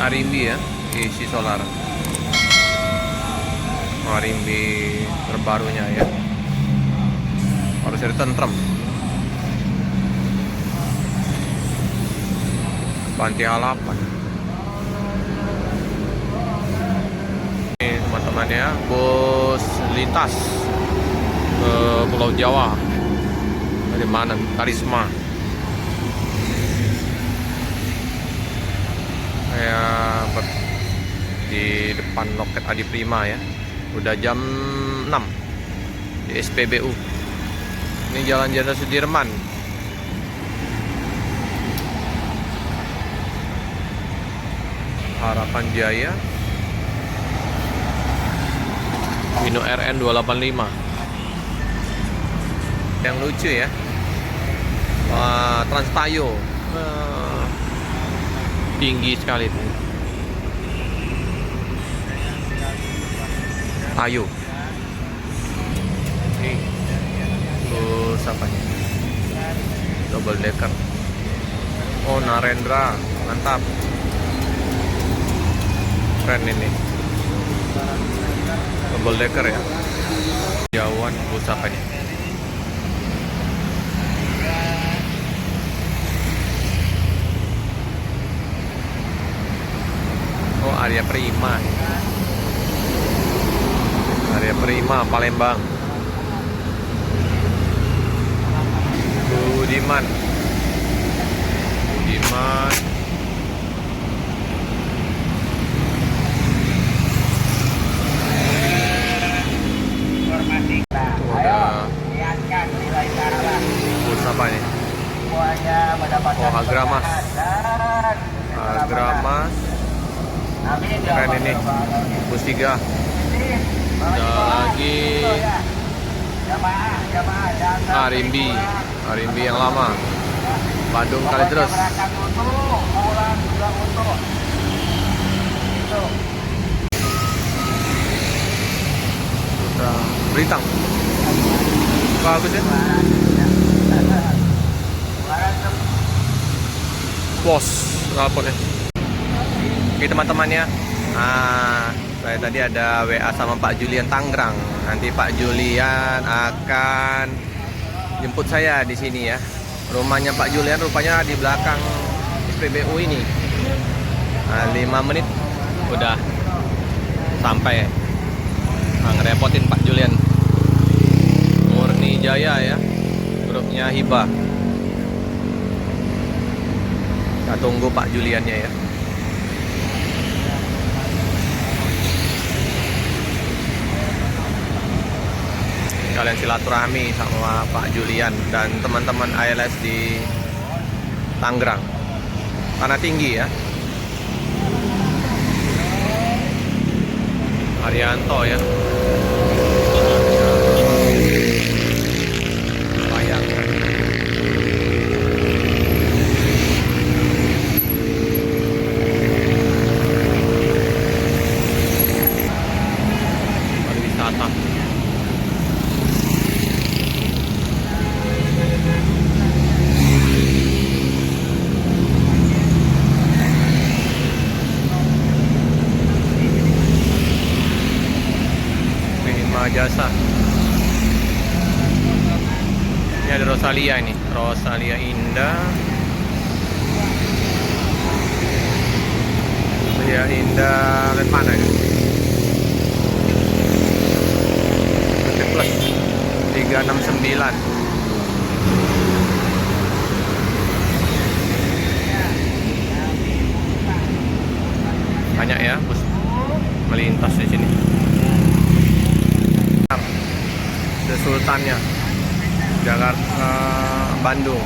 Arimbi ya, isi solar. Arimbi terbarunya ya, harus dari tentrem. Panti halapan. Ini teman-teman ya, bus lintas ke Pulau Jawa. Dari mana? Karisma. Kayak di depan loket Adi Prima ya. Udah jam 6 di SPBU. Ini Jalan Jenderal Sudirman. Harapan Jaya. Wino RN 285. Yang lucu ya. Trans Tayo. Tinggi sekali itu. Ayo. Ini terus apanya? Double decker. Oh, Narendra, mantap. Keren ini. Double decker ya. Jauhan bus apanya? Oh, Arya Prima. Arya Prima, Palembang. Budiman. Budiman. Bus apa nih? Oh, Agramas. Agramas. Keren ini. Bus 3. Ada lagi Arimbi. Arimbi yang lama. Bandung kali terus. Beritang. Bagus ya. Pos knalpotnya. Oke teman-teman ya. Saya tadi ada WA sama Pak Julian Tangerang. Nanti Pak Julian akan jemput saya di sini ya. Rumahnya Pak Julian rupanya di belakang SPBU ini. 5 menit udah sampai. Ngerepotin Pak Julian. Murni Jaya ya, grupnya Hibah. Kita tunggu Pak Juliannya ya. Kalian silaturahmi sama Pak Julian dan teman-teman ALS di Tangerang. Karena tinggi ya. Arianto ya. Bayang. Pariwisata. Jasa. Ini ada Rosalia ini, Rosalia Indah. Rosalia Indah lihat mana ini? Plus 369. Banyak ya bus melintas di sini. Sultannya Jakarta Bandung.